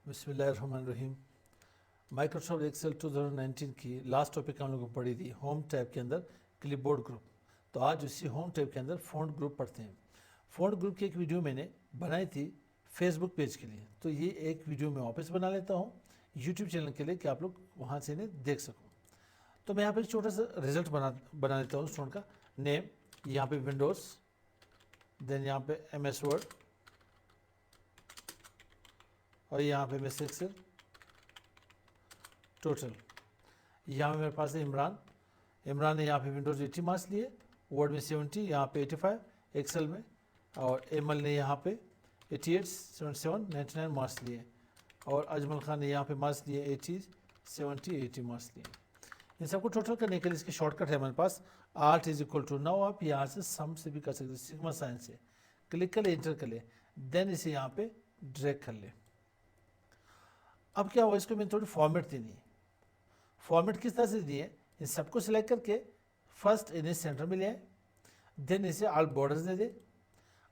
बिस्मिल्लाहिर्रहमानिर्रहीम। Microsoft Excel 2019 की last topic हम लोगों को पढ़ी थी होम टैब के अंदर क्लिपबोर्ड ग्रुप। तो आज उसी होम टैब के अंदर फ़ॉन्ट ग्रुप पढ़ते हैं। फ़ॉन्ट ग्रुप की एक वीडियो मैंने बनाई थी फेसबुक पेज के लिए, तो ये एक वीडियो मैं वापस बना लेता हूँ यूट्यूब चैनल के लिए कि आप लोग वहाँ से इन्हें देख सको। तो मैं यहाँ पे एक छोटा सा रिजल्ट बना लेता हूँ स्टूडेंट का नेम, यहाँ पे विंडोज़, देन यहाँ पे MS वर्ड और यहाँ पे MS एक्सेल टोटल। यहाँ पे मेरे पास है इमरान ने यहाँ पे विंडोज़ 80 मार्क्स लिए, वर्ड में 70, यहाँ पे 85 एक्सेल में, और एमएल ने यहाँ पे 88, 77, 99 मार्क्स लिए, और अजमल खान ने यहाँ पे मार्क्स लिए 80, 70, 80 मार्क्स लिए। इन सबको टोटल करने के लिए इसकी शॉर्टकट है हमारे पास art is equal to. Now आप यहाँ से सम से भी कर सकते हो, सिग्मा साइन से क्लिक कर ले, इंटर कर ले, देन इसे यहाँ पे ड्रैग कर ले। अब क्या हुआ, इसको मैंने थोड़ी फॉर्मेट देनी है। फॉर्मेट किस तरह से दी है, इन सबको सिलेक्ट करके फर्स्ट इन्हें सेंटर में ले आए, देन इसे ऑल बॉर्डर्स दे दे।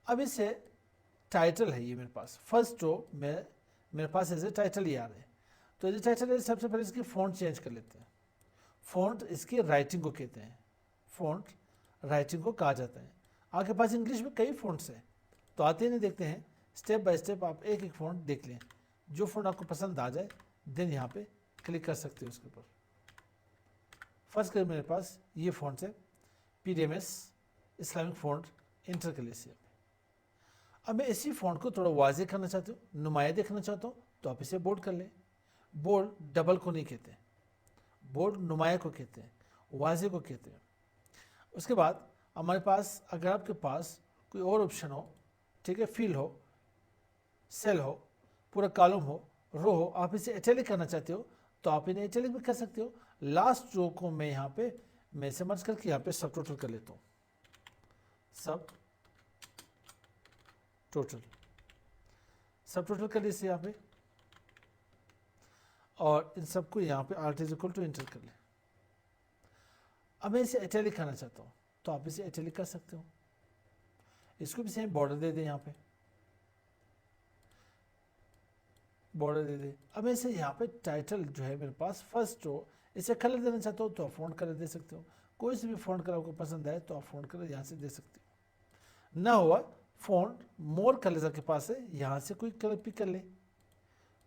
अब इसे टाइटल है, ये मेरे पास फर्स्ट रो में मेरे पास ऐसे टाइटल ही आ रहे हैं। तो ये टाइटल है, सबसे पहले इसकी फ़ॉन्ट चेंज कर लेते हैं। फ़ॉन्ट इसकी राइटिंग को कहते हैं, फ़ॉन्ट राइटिंग को कहा जाता है। आपके पास इंग्लिश में कई फ़ॉन्ट्स हैं, तो आते नहीं देखते हैं, स्टेप बाय स्टेप आप एक एक फ़ॉन्ट देख लें, जो फ़ॉन्ट आपको पसंद आ जाए देन यहाँ पे क्लिक कर सकते हो उसके ऊपर। फर्स्ट कर मेरे पास ये फ़ॉन्ट है PDMS इस्लामिक फ़ॉन्ट, इंटर कर लीजिए। अब मैं इसी फ़ॉन्ट को थोड़ा वाज़े करना चाहता हूँ, नुमाया देखना चाहता हूँ, तो आप इसे बोल्ड कर लें। बोल्ड डबल को नहीं कहते, बोल्ड नुमाया को कहते हैं, वाज़े को कहते हैं। उसके बाद हमारे पास अगर आपके पास कोई और ऑप्शन हो, ठीक है, फिल हो, सेल हो, पूरा कॉलम हो, रो हो, आप इसे इटैलिक करना चाहते हो तो आप इन्हें इटैलिक भी कर सकते हो। लास्ट रो को मैं यहाँ पे मैं से मर्ज करके यहाँ पे सब टोटल कर लेता हूँ, सब टोटल कर लीजिए यहाँ पे, और इन सबको यहाँ पे art is equal to enter कर ले। अब मैं इसे इटैलिक करना चाहता हूँ तो आप इसे इटैलिक कर सकते हो। इसको भी सेम बॉर्डर दे दें, यहाँ पे बॉर्डर दे दे। अब ऐसे यहाँ पे टाइटल जो है मेरे पास फर्स्ट रो, इसे कलर देना चाहते हो तो आप फ़ॉन्ट कलर दे सकते हो। कोई से भी फ़ॉन्ट कलर आपको पसंद आए तो आप फ़ॉन्ट कलर यहाँ से दे सकते हो। ना हुआ फ़ॉन्ट मोर कलर आपके पास है, यहाँ से कोई कलर पिक कर ले,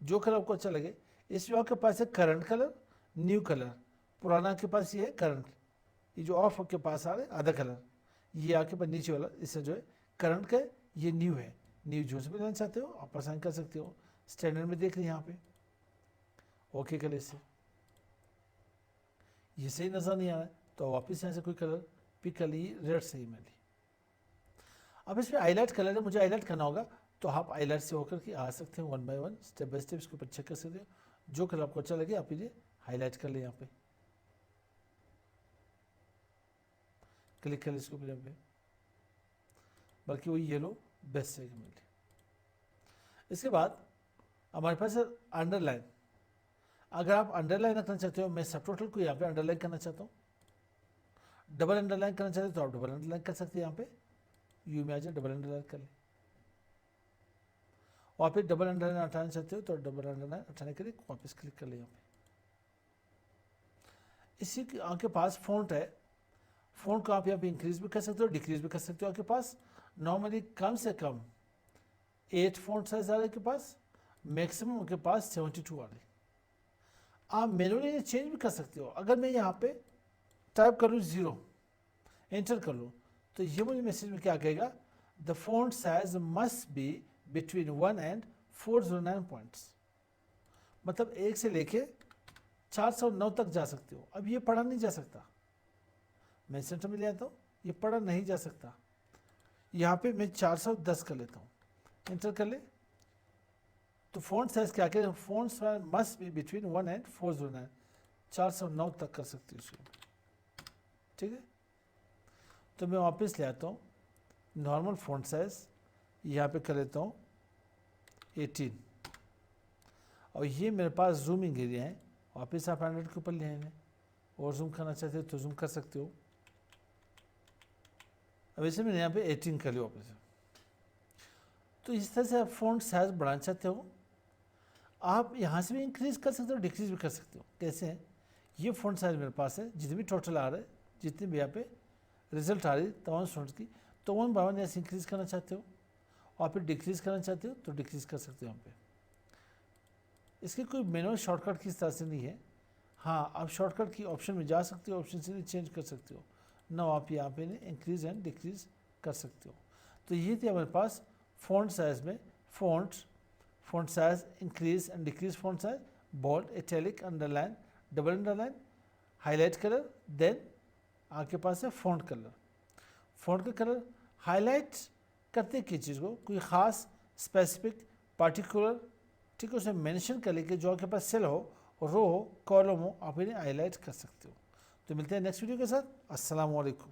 जो कलर आपको अच्छा लगे। इसमें आपके पास है करंट कलर, न्यू कलर। पुराना के पास ये है करंट, ये जो ऑफ के पास आ रहा है आधा कलर, ये आपके पास नीचे वाला इससे जो है करंट का है, ये न्यू है। न्यू जो से भी लेना चाहते हो आप पसंद कर सकते हो। स्टैंडर्ड में देख लें यहाँ पे, ओके कलर से ये सही नज़र नहीं आ रहा है तो वापस यहाँ से कोई कलर पिक कर ली, रेड से ही मैं ली। अब इसमें हाईलाइट कलर है, मुझे हाईलाइट करना होगा तो आप हाईलाइट से होकर के आ सकते हैं, one by one step by step इसके ऊपर चेक कर सकते हो। जो कलर आपको अच्छा लगे आप इन्हें हाईलाइट कर ले, यहाँ पे क्लिक कर ले इसके ऊपर, यहाँ पे बल्कि वो येलो बेस्ट है मिले। इसके बाद हमारे पास है अंडरलाइन। अगर आप अंडरलाइन रखना चाहते हो, मैं सब टोटल को यहाँ पे अंडरलाइन करना चाहता हूँ, डबल अंडरलाइन करना चाहते हो तो आप डबल अंडरलाइन कर सकते हैं। यहाँ पे यू में आ जाए, डबल अंडरलाइन कर ले। वहाँ पे डबल अंडरलाइन हटाना चाहते हो तो डबल अंडरलाइन हटाने के लिए वापस क्लिक कर ले। यहाँ पे इसी के आपके पास फ़ॉन्ट है, फ़ॉन्ट को आप यहाँ पे इंक्रीज भी कर सकते हो, डिक्रीज भी कर सकते हो। आपके पास नॉर्मली कम से कम 8 फ़ॉन्ट साइज आ रहे के पास, मैक्सिमम उनके पास 72 आ रहे। आप मैनुअली चेंज भी कर सकते हो। अगर मैं यहाँ पे टाइप कर लूँ 0, एंटर कर लूँ, तो ये मुझे मैसेज में क्या कहेगा, the font size must be between 1 and 409 points. मतलब 1 से लेके 409 तक जा सकते हो। अब ये पढ़ा नहीं जा सकता, मैं सेंटर में ले आता हूँ, ये पढ़ा नहीं जा सकता। यहाँ पे मैं 410 कर लेता हूँ, एंटर कर ले, तो फॉन्ट साइज क्या करें, font size must be between 1 and 409, 409 तक कर सकती हूँ उसको, ठीक है। तो मैं वापस ले आता हूँ, नॉर्मल फॉन्ट साइज यहाँ पे कर लेता हूँ 18, और ये मेरे पास जूमिंग एरिया है। वापस आप 100 के ऊपर ले आए, और जूम करना चाहते हो तो जूम कर सकते हो। अब इसे मैंने यहाँ पे 18 कर लिया वापस। तो इस तरह से आप फॉन्ट साइज बढ़ाना चाहते हो। आप यहाँ से भी इंक्रीज़ कर सकते हो, डिक्रीज़ भी कर सकते हो। कैसे हैं, ये फ़ॉन्ट साइज़ मेरे पास है, जितने भी टोटल आ रहा है, जितने भी यहाँ पे रिजल्ट आ रही है तमाम स्टूडेंट्स की, तो 1 बाय 1 ऐसे इंक्रीज़ करना चाहते हो और फिर डिक्रीज़ करना चाहते हो तो डिक्रीज़ कर सकते हो यहाँ पे। इसकी कोई मैनुअल शॉर्टकट की तरह से नहीं है। हाँ, आप शॉर्टकट की ऑप्शन में जा सकते हो, ऑप्शन से चेंज कर सकते हो ना, आप यहाँ पे इंक्रीज़ एंड डिक्रीज़ कर सकते हो। तो ये थी हमारे पास फ़ॉन्ट साइज़ में font size, increase and decrease font size, bold, italic, underline, double underline, highlight colour, then आपके पास है फ़ॉन्ट कलर। फ़ॉन्ट का कलर हाईलाइट करते किस चीज़ को, कोई ख़ास स्पेसिफिक पार्टिकुलर, ठीक है, उसे मेंशन कर लेके जो आपके पास सेल हो, रो हो, कॉलम हो, आप इन्हें हाईलाइट कर सकते हो। तो मिलते हैं नेक्स्ट वीडियो के साथ। अस्सलाम वालेकुम।